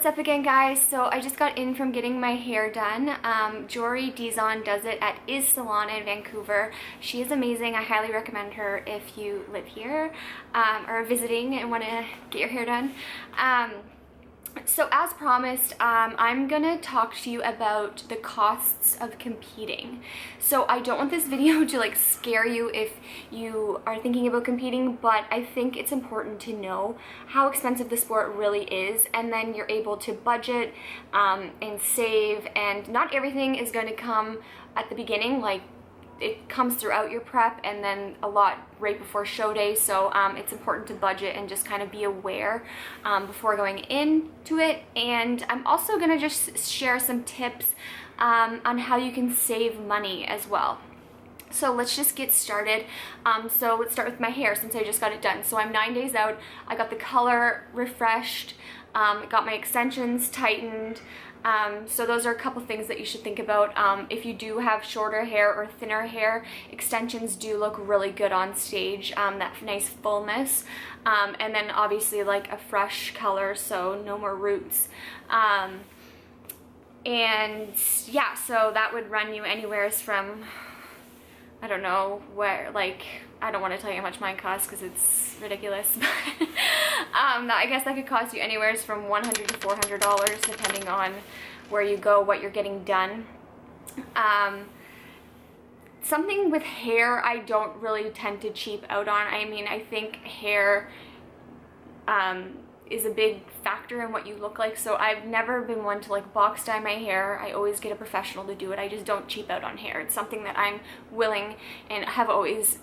What's up again, guys? So I just got in from getting my hair done. Jory Dizon does it at ISSA-CPT in Vancouver. She is amazing. I highly recommend her if you live here or are visiting and want to get your hair done. So as promised, I'm gonna talk to you about the costs of competing. So I don't want this video to like scare you if you are thinking about competing, but I think it's important to know how expensive the sport really is, and then you're able to budget and save, and not everything is going to come at the beginning. Like, it comes throughout your prep and then a lot right before show day, so it's important to budget and just kind of be aware before going into it. And I'm also going to just share some tips on how you can save money as well. So let's just get started. So let's start with my hair since I just got it done. So I'm 9 days out. I got the color refreshed, got my extensions tightened. So those are a couple things that you should think about. If you do have shorter hair or thinner hair, extensions do look really good on stage, that nice fullness. And then obviously like a fresh color, so no more roots. And yeah, so that would run you anywhere from, I don't know where, like, I don't want to tell you how much mine costs because it's ridiculous. I guess that could cost you anywhere from $100 to $400 depending on where you go, what you're getting done. Something with hair I don't really tend to cheap out on. I mean, I think hair is a big factor in what you look like, so I've never been one to like box dye my hair. I always get a professional to do it. I just don't cheap out on hair. It's something that I'm willing and have always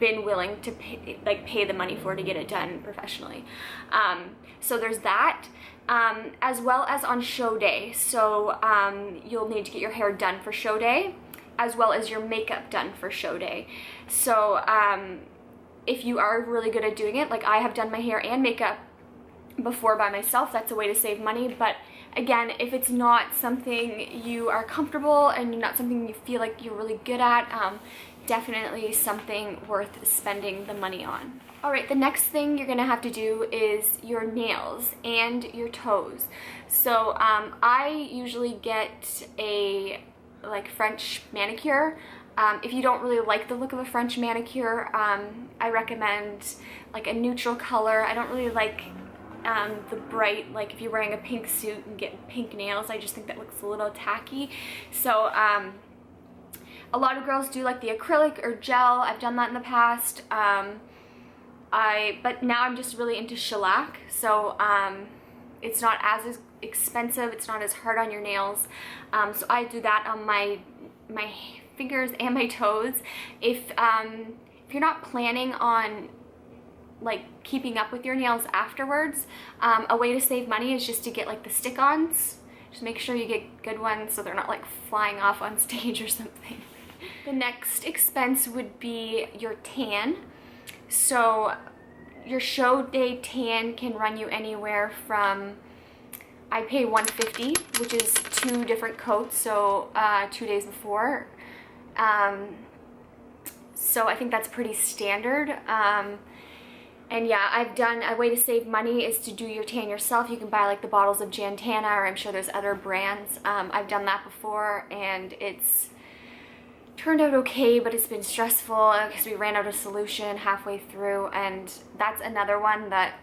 been willing to pay the money for to get it done professionally. So there's that, as well as on show day. So you'll need to get your hair done for show day, as well as your makeup done for show day. So if you are really good at doing it, like I have done my hair and makeup before by myself, that's a way to save money. But again, if it's not something you are comfortable and not something you feel like you're really good at, definitely something worth spending the money on. Alright, the next thing you're gonna have to do is your nails and your toes. So I usually get a like French manicure. If you don't really like the look of a French manicure, I recommend like a neutral color. I don't really like the bright, like if you're wearing a pink suit and get pink nails, I just think that looks a little tacky. So a lot of girls do like the acrylic or gel. I've done that in the past. But now I'm just really into shellac, so it's not as expensive, it's not as hard on your nails. So I do that on my fingers and my toes. If you're not planning on like keeping up with your nails afterwards, a way to save money is just to get like the stick-ons. Just make sure you get good ones so they're not like flying off on stage or something. The next expense would be your tan. So your show day tan can run you anywhere from, I pay $150, which is 2 different coats, so 2 days before. So I think that's pretty standard. And yeah, I've done, a way to save money is to do your tan yourself. You can buy like the bottles of Jantana, or I'm sure there's other brands. I've done that before and it's turned out okay, but it's been stressful because we ran out of solution halfway through. And that's another one that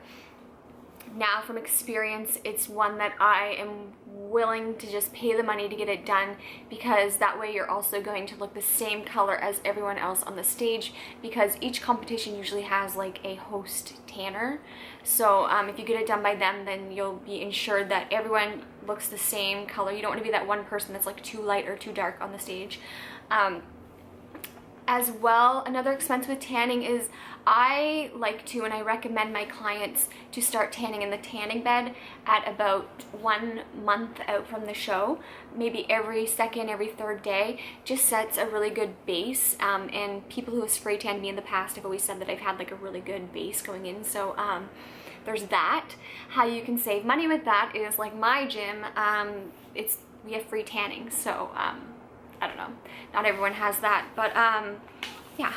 now from experience, it's one that I am willing to just pay the money to get it done, because that way you're also going to look the same color as everyone else on the stage, because each competition usually has like a host tanner. So if you get it done by them, then you'll be ensured that everyone looks the same color. You don't want to be that one person that's like too light or too dark on the stage. As well, another expense with tanning is I like to, and I recommend my clients to start tanning in the tanning bed at about 1 month out from the show. Maybe every second, every third day. Just sets a really good base. And people who have spray tanned me in the past have always said that I've had like a really good base going in. So there's that. How you can save money with that is like my gym, we have free tanning. So I don't know, not everyone has that, but yeah.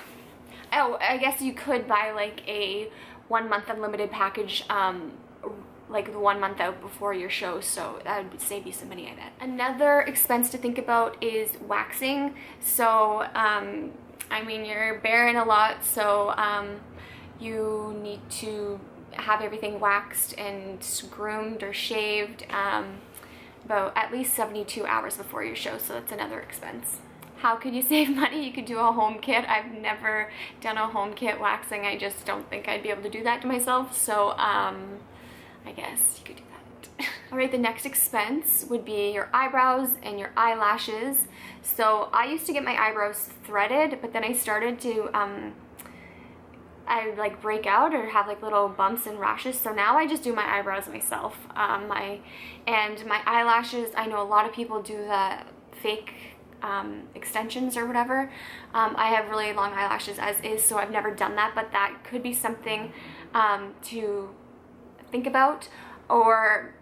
Oh, I guess you could buy like a 1 month unlimited package like the 1 month out before your show, so that would save you some money, I bet. Another expense to think about is waxing. So I mean, you're bearing a lot, so you need to have everything waxed and groomed or shaved about at least 72 hours before your show, so that's another expense. How could you save money? You could do a home kit. I've never done a home kit waxing. I just don't think I'd be able to do that to myself, so I guess you could do that. All right, the next expense would be your eyebrows and your eyelashes. So I used to get my eyebrows threaded, but then I started to I like break out or have like little bumps and rashes, so now I just do my eyebrows myself. My eyelashes, I know a lot of people do the fake extensions or whatever. I have really long eyelashes as is, so I've never done that, but that could be something to think about. Or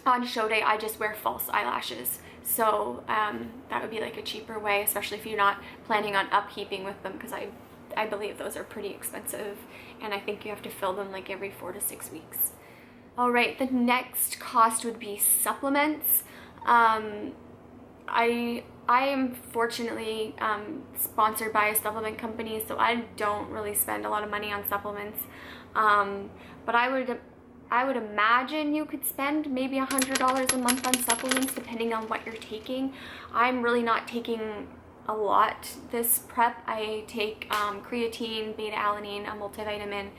on show day, I just wear false eyelashes, so that would be like a cheaper way, especially if you're not planning on upkeeping with them, because I believe those are pretty expensive, and I think you have to fill them like every 4 to 6 weeks. All right, the next cost would be supplements. I am fortunately sponsored by a supplement company, so I don't really spend a lot of money on supplements. But I would imagine you could spend maybe $100 a month on supplements depending on what you're taking. I'm really not taking a lot this prep. I take creatine, beta-alanine, a multivitamin,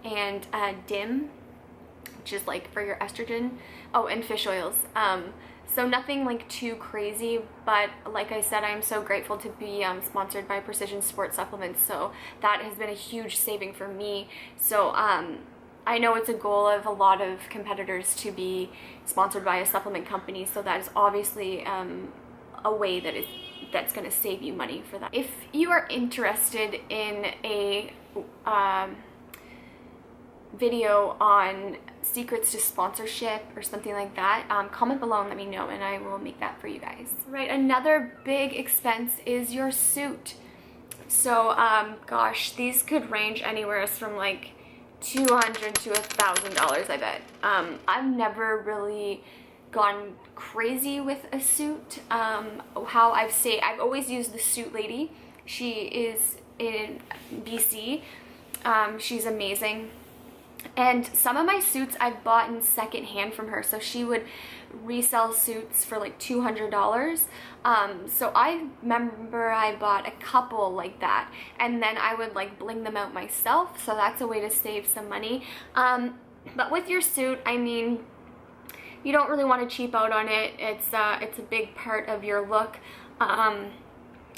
and DIM, which is like for your estrogen. Oh, and fish oils. So nothing like too crazy, but like I said, I'm so grateful to be sponsored by Precision Sport Supplements, so that has been a huge saving for me. So I know it's a goal of a lot of competitors to be sponsored by a supplement company, so that is obviously a way that's going to save you money for that. If you are interested in a video on secrets to sponsorship or something like that, comment below and let me know, and I will make that for you guys. Right, another big expense is your suit. So gosh, these could range anywhere from like $200 to $1,000, I bet. I've never really gone crazy with a suit. How I've always used the Suit Lady. She is in BC. She's amazing. And some of my suits I've bought in secondhand from her, so she would resell suits for like $200. So I remember I bought a couple like that, and then I would like bling them out myself, so that's a way to save some money. But with your suit, I mean, you don't really want to cheap out on it. It's a big part of your look.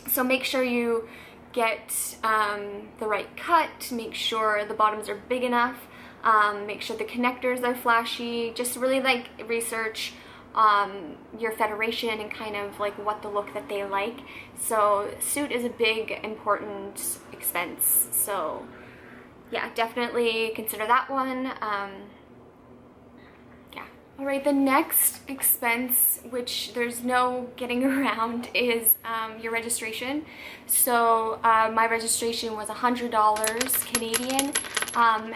So make sure you get the right cut, make sure the bottoms are big enough, make sure the connectors are flashy, just really like research your federation and kind of like what the look that they like. So suit is a big important expense, so yeah, definitely consider that one. All right, the next expense, which there's no getting around, is your registration. So my registration was $100 Canadian,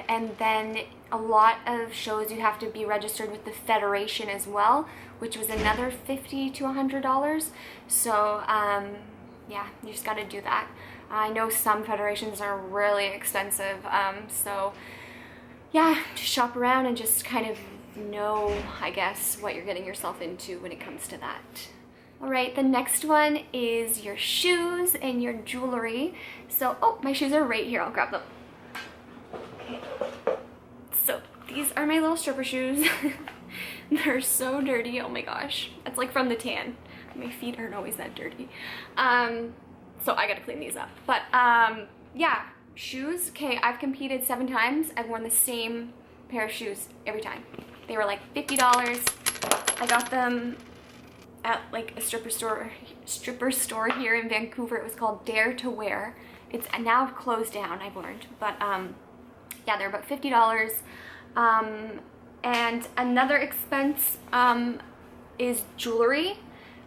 and then a lot of shows you have to be registered with the federation as well, which was another $50 to $100. So yeah, you just got to do that. I know some federations are really expensive, so yeah, just shop around and just kind of know, I guess, what you're getting yourself into when it comes to that. All right, the next one is your shoes and your jewelry. So, oh, my shoes are right here. I'll grab them. Okay. So these are my little stripper shoes. They're so dirty. Oh my gosh. It's like from the tan. My feet aren't always that dirty. So I gotta clean these up. But yeah, shoes. Okay, I've competed 7 times. I've worn the same pair of shoes every time. They were like $50. I got them at like a stripper store here in Vancouver. It was called Dare to Wear. It's now closed down, I've learned, but yeah, they're about $50. And another expense is jewelry.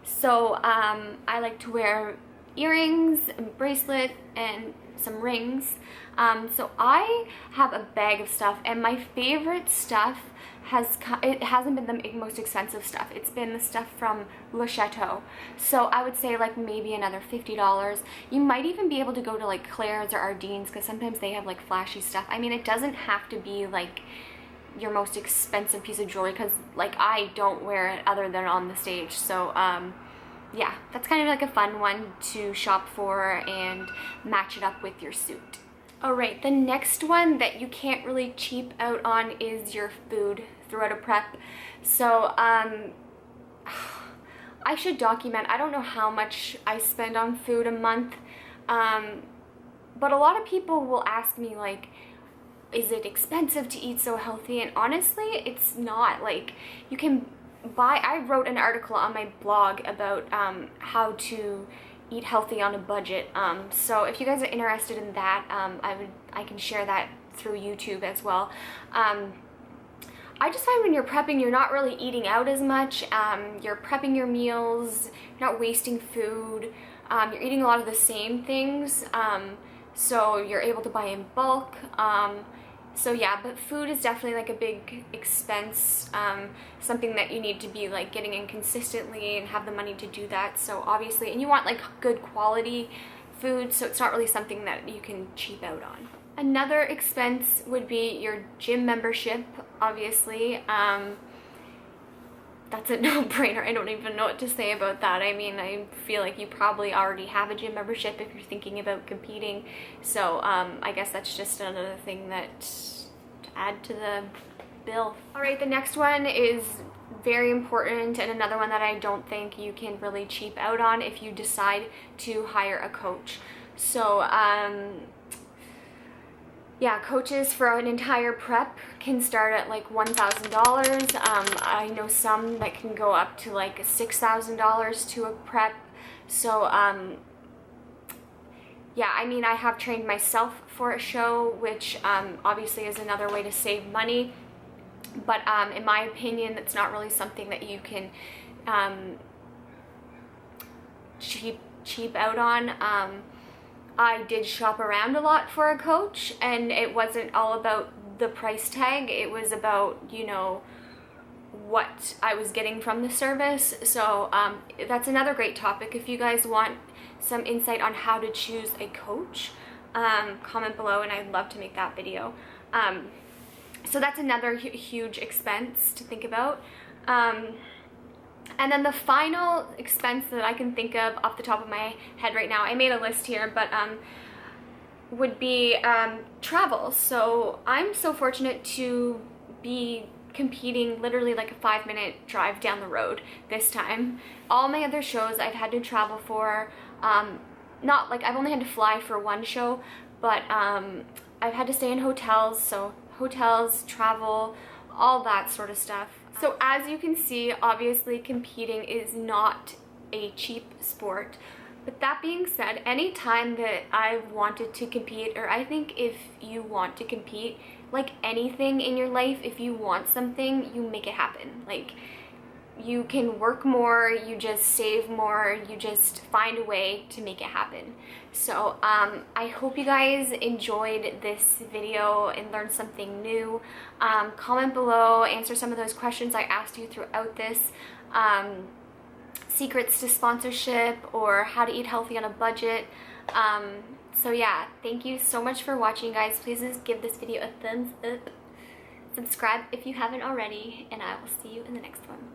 So I like to wear earrings and bracelet and some rings. So I have a bag of stuff, and my favorite stuff it hasn't been the most expensive stuff. It's been the stuff from Le Chateau. So I would say like maybe another $50. You might even be able to go to like Claire's or Ardene's, because sometimes they have like flashy stuff. I mean, it doesn't have to be like your most expensive piece of jewelry, because like I don't wear it other than on the stage. So yeah, that's kind of like a fun one to shop for and match it up with your suit. Alright, the next one that you can't really cheap out on is your food throughout a prep. So I should document, I don't know how much I spend on food a month, but a lot of people will ask me like, is it expensive to eat so healthy? And honestly, it's not. Like, you can buy, I wrote an article on my blog about how to eat healthy on a budget, so if you guys are interested in that, I can share that through YouTube as well. I just find when you're prepping, you're not really eating out as much. You're prepping your meals, you're not wasting food, you're eating a lot of the same things, so you're able to buy in bulk. So yeah, but food is definitely like a big expense, something that you need to be like getting in consistently and have the money to do that. So obviously, and you want like good quality food, so it's not really something that you can cheap out on. Another expense would be your gym membership, obviously. That's a no-brainer. I don't even know what to say about that. I mean, I feel like you probably already have a gym membership if you're thinking about competing. So I guess that's just another thing that to add to the bill. Alright, the next one is very important, and another one that I don't think you can really cheap out on if you decide to hire a coach. So yeah, coaches for an entire prep can start at like $1,000. I know some that can go up to like $6,000 to a prep. So yeah, I mean, I have trained myself for a show, which obviously is another way to save money. But in my opinion, that's not really something that you can cheap out on. I did shop around a lot for a coach, and it wasn't all about the price tag. It was about, you know, what I was getting from the service. So that's another great topic. If you guys want some insight on how to choose a coach, comment below and I'd love to make that video. So that's another huge expense to think about. And then the final expense that I can think of off the top of my head right now, I made a list here, but would be travel. So I'm so fortunate to be competing literally like a 5-minute drive down the road this time. All my other shows I've had to travel for, not like I've only had to fly for one show, but I've had to stay in hotels, so hotels, travel, all that sort of stuff. So as you can see, obviously competing is not a cheap sport. But that being said, any time that I've wanted to compete, or I think if you want to compete, like anything in your life, if you want something, you make it happen. Like, you can work more, you just save more, you just find a way to make it happen. So I hope you guys enjoyed this video and learned something new. Comment below, answer some of those questions I asked you throughout this. Secrets to sponsorship, or how to eat healthy on a budget. So yeah, thank you so much for watching, guys. Please just give this video a thumbs up. Subscribe if you haven't already, and I will see you in the next one.